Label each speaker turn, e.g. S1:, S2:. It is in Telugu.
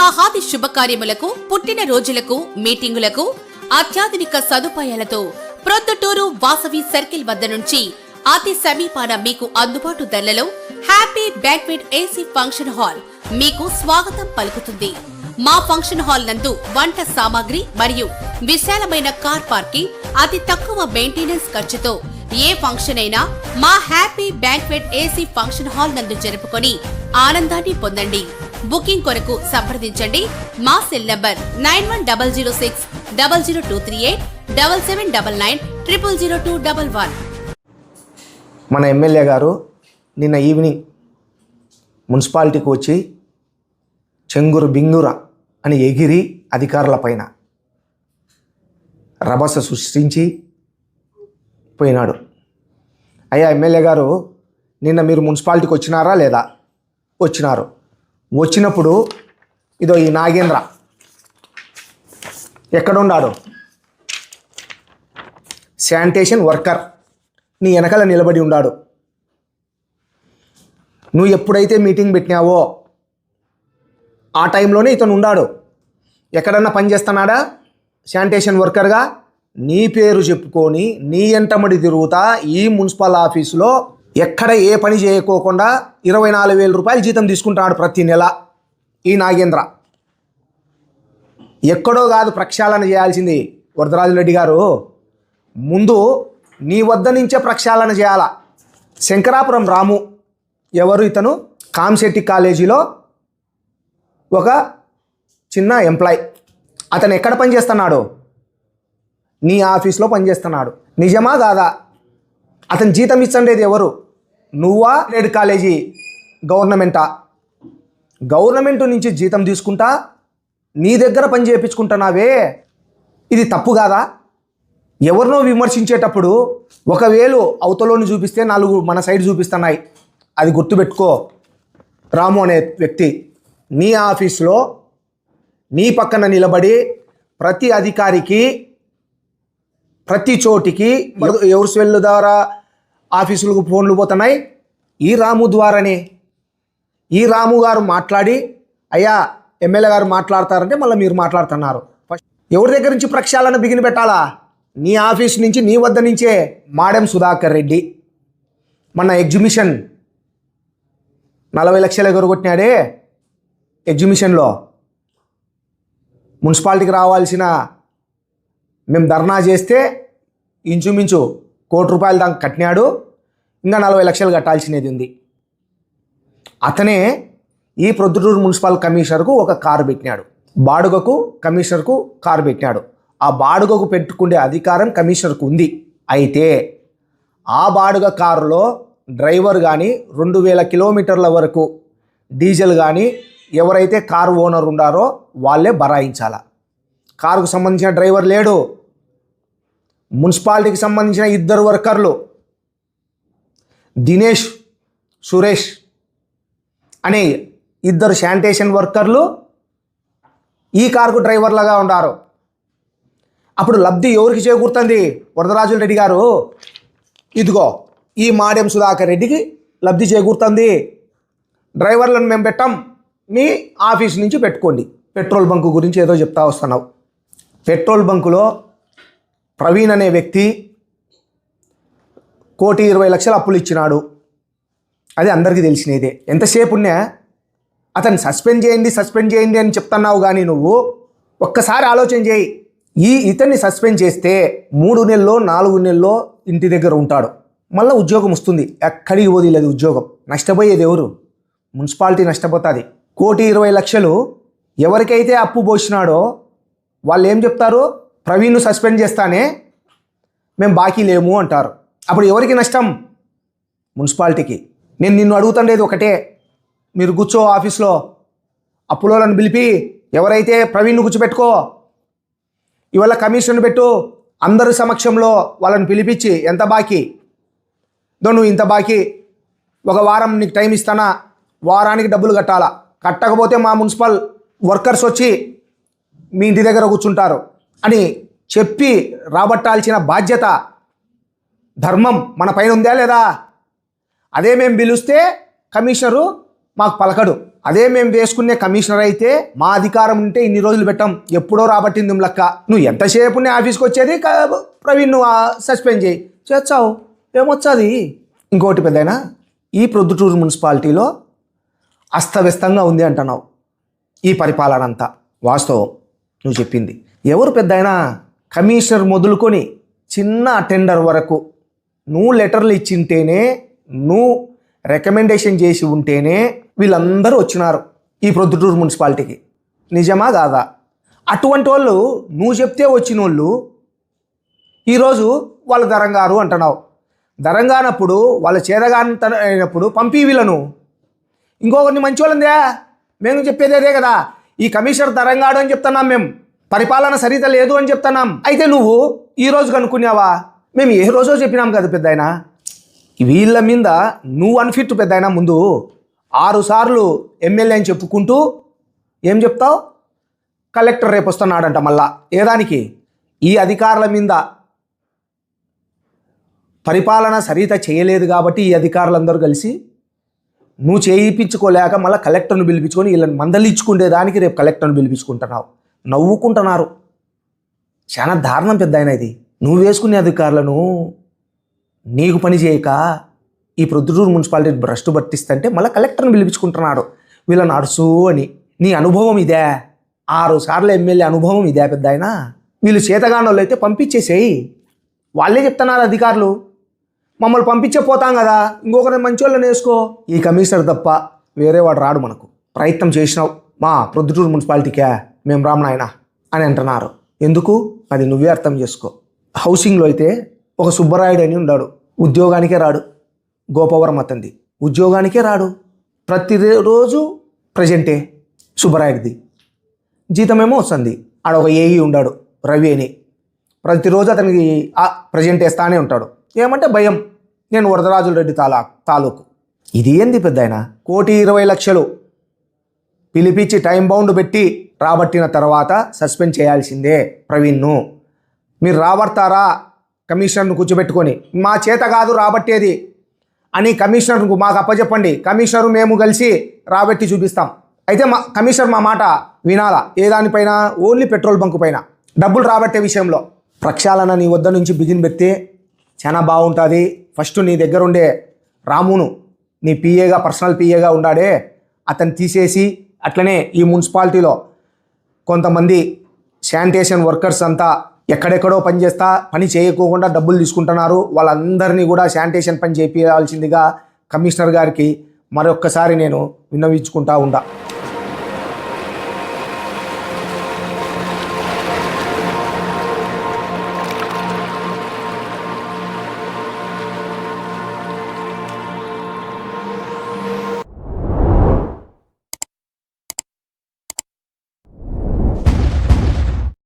S1: వివాహాది శుభకార్యములకు, పుట్టిన రోజులకు, మీటింగులకు అత్యాధునిక సదుపాయాలతో ప్రొద్దుటూరు వాసవి సర్కిల్ వద్ద నుంచి అతి సమీపాన మీకు అందుబాటు ధరలలో happy banquet AC function hall మీకు స్వాగతం పలుకుతుంది. మా ఫంక్షన్ హాల్ నందు వంట సామాగ్రి మరియు విశాలమైన కార్ పార్కింగ్, అతి తక్కువ మెయింటెనెన్స్ ఖర్చుతో ఏ ఫంక్షన్ అయినా మా happy banquet AC function hall నందు జరుపుకొని ఆనందాన్ని పొందండి. బుకింగ్ కొరకు సంప్రదించండి. మా సెల్ నంబర్ 9100600238 7799
S2: మన ఎమ్మెల్యే గారు నిన్న ఈవినింగ్ మున్సిపాలిటీకి వచ్చి చెంగురు బింగుర అని ఎగిరి అధికారుల పైన రభస సృష్టించి పోయినాడు. అయ్యా ఎమ్మెల్యే గారు, నిన్న మీరు మున్సిపాలిటీకి వచ్చినారా లేదా? వచ్చినారు. వచ్చినప్పుడు ఇదో ఈ నాగేంద్ర ఎక్కడున్నాడు? శానిటేషన్ వర్కర్ నీ వెనకాల నిలబడి ఉన్నాడు. నువ్వు ఎప్పుడైతే మీటింగ్ పెట్టినావో ఆ టైంలోనే ఇతను ఉన్నాడు. ఎక్కడన్నా పని చేస్తున్నాడా? శానిటేషన్ వర్కర్గా నీ పేరు చెప్పుకొని నీ ఎంటమడి తిరుగుతా ఈ మున్సిపల్ ఆఫీసులో ఎక్కడ ఏ పని చేయకోకుండా 24,000 రూపాయలు జీతం తీసుకుంటాడు ప్రతి నెల. ఈ నాగేంద్ర ఎక్కడో కాదు ప్రక్షాళన చేయాల్సింది వరదరాజురెడ్డి గారు. ముందు నీ వద్ద నుంచే ప్రక్షాళన చేయాల. శంకరాపురం రాము ఎవరు? ఇతను కామ్శెట్టి కాలేజీలో ఒక చిన్న ఎంప్లాయ్. అతను ఎక్కడ పనిచేస్తున్నాడు? నీ ఆఫీస్లో పనిచేస్తున్నాడు. నిజమా కాదా? అతను జీతం ఇచ్చండేది ఎవరు? నువ్వా? రెడ్ కాలేజీ గవర్నమెంటా? గవర్నమెంట్ నుంచి జీతం తీసుకుంటా నీ దగ్గర పని చేయించుకుంటున్నావే, ఇది తప్పు కాదా? ఎవరినో విమర్శించేటప్పుడు ఒకవేళ అవతలోని చూపిస్తే 4 మన సైడ్ చూపిస్తున్నాయి. అది గుర్తుపెట్టుకో. రాము అనే వ్యక్తి నీ ఆఫీస్లో నీ పక్కన నిలబడి ప్రతి అధికారికి ప్రతి చోటికి ఎవరు స్వెల్ ద్వారా ఆఫీసులకు ఫోన్లు పోతున్నాయి? ఈ రాము ద్వారానే. ఈ రాము గారు మాట్లాడి, అయ్యా ఎమ్మెల్యే గారు మాట్లాడతారంటే మళ్ళీ మీరు మాట్లాడుతున్నారు. ఎవరి దగ్గర నుంచి ప్రక్షాళన బిగిన పెట్టాలా? నీ ఆఫీస్ నుంచి, నీ వద్ద నుంచే. మాడెం సుధాకర్ రెడ్డి మన ఎగ్జిబిషన్ 40 లక్షలు ఎగరగొట్టినాడే. ఎగ్జిబిషన్లో మున్సిపాలిటీకి రావాల్సిన మేము ధర్నా చేస్తే ఇంచుమించు 1 కోటి రూపాయలు దాకా కట్టినాడు. ఇంకా 40 లక్షలు కట్టాల్సినది ఉంది. అతనే ఈ ప్రొద్దుటూరు మున్సిపల్ కమిషనర్కు ఒక కారు పెట్టినాడు. బాడుగకు కమిషనర్కు కారు పెట్టినాడు. ఆ బాడుగకు పెట్టుకునే అధికారం కమిషనర్కు ఉంది. అయితే ఆ బాడుగ కారులో డ్రైవర్ కానీ 2000 కిలోమీటర్ల వరకు డీజిల్ కానీ ఎవరైతే కారు ఓనర్ ఉండారో వాళ్ళే బరాయించాల. కారుకు సంబంధించిన డ్రైవర్ లేడు. మున్సిపాలిటీకి సంబంధించిన 2 వర్కర్లు దినేష్, సురేష్ అనే 2 శానిటేషన్ వర్కర్లు ఈ కారుకు డ్రైవర్లుగా ఉన్నారు. అప్పుడు లబ్ధి ఎవరికి చేకూరుతుంది? వరదరాజురెడ్డి గారు, ఇదిగో ఈ మాడెం సుధాకర్ రెడ్డికి లబ్ధి చేకూరుతుంది. డ్రైవర్లను మేము పెట్టాం, మీ ఆఫీస్ నుంచి పెట్టుకోండి. పెట్రోల్ బంకు గురించి ఏదో చెప్తా వస్తున్నావు. పెట్రోల్ బంకులో ప్రవీణ్ అనే వ్యక్తి 1,20,00,000 అప్పులు ఇచ్చినాడు. అది అందరికీ తెలిసినదే. ఎంతసేపు ఉన్నా అతన్ని సస్పెండ్ చేయండి అని చెప్తున్నావు. కానీ నువ్వు ఒక్కసారి ఆలోచన చేయి. ఇతన్ని సస్పెండ్ చేస్తే 3 నెలల్లో 4 నెలల్లో ఇంటి దగ్గర ఉంటాడు. మళ్ళీ ఉద్యోగం వస్తుంది. ఎక్కడికి వదిలేదు ఉద్యోగం. నష్టపోయేది ఎవరు? మున్సిపాలిటీ నష్టపోతుంది. 1,20,00,000 ఎవరికైతే అప్పు పోసినాడో వాళ్ళు ఏం చెప్తారు? ప్రవీణ్ను సస్పెండ్ చేస్తానే మేము బాకీ లేము అంటారు. అప్పుడు ఎవరికి నష్టం? మున్సిపాలిటీకి. నేను నిన్ను అడుగుతుండేది ఒకటే, మీరు కూర్చో ఆఫీస్లో, అప్పులోలను పిలిపి ఎవరైతే ప్రవీణ్ను కూర్చోబెట్టుకో, ఇవాళ కమిషన్ పెట్టు, అందరి సమక్షంలో వాళ్ళని పిలిపించి ఎంత బాకీ నువ్వు ఇంత బాకీ, 1 వారం నీకు టైం ఇస్తానా, వారానికి డబ్బులు కట్టాలా, కట్టకపోతే మా మున్సిపల్ వర్కర్స్ వచ్చి మీ ఇంటి దగ్గర కూర్చుంటారు అని చెప్పి రాబట్టాల్సిన బాధ్యత, ధర్మం మన పైన ఉందా లేదా? అదే మేము పిలిస్తే కమిషనరు మాకు పలకడు. అదే మేము వేసుకునే కమిషనర్ అయితే మా అధికారం ఉంటే ఇన్ని రోజులు పెట్టాం, ఎప్పుడో రాబట్టింది లెక్క. నువ్వు ఎంతసేపు నీ ఆఫీస్కి వచ్చేది ప్రవీణ్ నువ్వు సస్పెండ్ చేస్తావు, ఏమొచ్చాది. ఇంకోటి పెద్దయినా, ఈ ప్రొద్దుటూరు మున్సిపాలిటీలో అస్తవ్యస్తంగా ఉంది అంటున్నావు. ఈ పరిపాలన అంతా వాస్తవం నువ్వు చెప్పింది. ఎవరు పెద్దయినా కమిషనర్ మొదలుకొని చిన్న అటెండర్ వరకు నువ్వు లెటర్లు ఇచ్చింటేనే, నువ్వు రికమెండేషన్ చేసి ఉంటేనే వీళ్ళందరూ వచ్చినారు ఈ ప్రొద్దుటూరు మున్సిపాలిటీకి. నిజమా కాదా? అటువంటి వాళ్ళు నువ్వు చెప్తే వచ్చిన వాళ్ళు ఈరోజు వాళ్ళ దరంగారు అంటున్నావు. దరంగానప్పుడు వాళ్ళ చేదగానప్పుడు పంపి వీళ్ళను. ఇంకొకరిని మంచి వాళ్ళందే మేము చెప్పేది అదే కదా. ఈ కమిషనర్ దరంగాడు అని చెప్తున్నాం, మేము పరిపాలన సరిత లేదు అని చెప్తున్నాం. అయితే నువ్వు ఈరోజు కనుక్కున్నావా? మేము ఏ రోజో చెప్పినాం కదా పెద్దాయన. వీళ్ళ మీద నువ్వు అన్ఫిట్ పెద్దాయన. ముందు 6 సార్లు ఎమ్మెల్యే అని చెప్పుకుంటూ ఏం చెప్తావు? కలెక్టర్ రేపు వస్తున్నాడంట మళ్ళా. ఏదానికి? ఈ అధికారుల మీద పరిపాలన సరిత చేయలేదు కాబట్టి ఈ అధికారులందరూ కలిసి నువ్వు చేయించుకోలేక మళ్ళీ కలెక్టర్ను పిలిపించుకొని వీళ్ళని మందలించుకునేదానికి రేపు కలెక్టర్ను పిలిపించుకుంటున్నావు. నవ్వుకుంటున్నారు. చాలా దారుణం పెద్దాయన ఇది. నువ్వు వేసుకునే అధికారులను నీకు పని చేయక ఈ ప్రొద్దుటూరు మున్సిపాలిటీ భ్రష్టు పట్టిస్తుంటే మళ్ళీ కలెక్టర్ని పిలిపించుకుంటున్నాడు వీళ్ళని అడుసు అని. నీ అనుభవం ఇదే? 6 సార్లు ఎమ్మెల్యే అనుభవం ఇదే పెద్దాయన? వీళ్ళు చేతగానోళ్ళు అయితే పంపించేసేయి. వాళ్ళే చెప్తున్నారు అధికారులు, మమ్మల్ని పంపించే పోతాం కదా, ఇంకొకరిని మంచి వాళ్ళని వేసుకో. ఈ కమిషనర్ తప్ప వేరే వాడు రాడు మనకు. ప్రయత్నం చేసినావు, మా ప్రొద్దుటూరు మున్సిపాలిటీకే మేము రామనాయన అని అంటున్నారు. ఎందుకు? అది నువ్వే అర్థం చేసుకో. హౌసింగ్లో అయితే ఒక సుబ్బరాయుడు అని ఉన్నాడు, ఉద్యోగానికే రాడు. గోపవరం అతంది, ఉద్యోగానికే రాడు. ప్రతిరోజు ప్రజెంటే సుబ్బరాయుడిది, జీతమేమో వస్తుంది. ఆడ ఒక ఏఈ ఉన్నాడు రవి అని, ప్రతిరోజు అతనికి ప్రజెంట్ వేస్తానే ఉంటాడు. ఏమంటే భయం, నేను వరదరాజుల రెడ్డి తాలూకు. ఇది ఏంది పెద్దాయన? 1,20,00,000 పిలిపించి టైం బౌండ్ పెట్టి రాబట్టిన తర్వాత సస్పెండ్ చేయాల్సిందే ప్రవీణ్ను. మీరు రాబడతారా కమిషనర్ను కూర్చోబెట్టుకొని? మా చేత కాదు రాబట్టేది అని కమిషనర్కు మాకు అప్పచెప్పండి, కమిషనరు మేము కలిసి రాబట్టి చూపిస్తాం. అయితే కమిషనర్ మా మాట వినాలా? ఏ దానిపైన? ఓన్లీ పెట్రోల్ బంకు పైన డబ్బులు రాబట్టే విషయంలో. ప్రక్షాళన నీ వద్ద నుంచి బిగిన్ పెడితే చాలా బాగుంటుంది. ఫస్ట్ నీ దగ్గర ఉండే రామును, నీ పిఏగా, పర్సనల్ పిఏగా ఉన్నాడే, అతను తీసేసి, అట్లనే ఈ మున్సిపాలిటీలో కొంతమంది శానిటేషన్ వర్కర్స్ అంతా ఎక్కడెక్కడో పని చేయకోకుండా డబ్బులు తీసుకుంటున్నారు. వాళ్ళందరినీ కూడా శానిటేషన్ పని చేయించాల్సిందిగా కమిషనర్ గారికి మరొక్కసారి నేను విన్నవించుకుంటా ఉండా.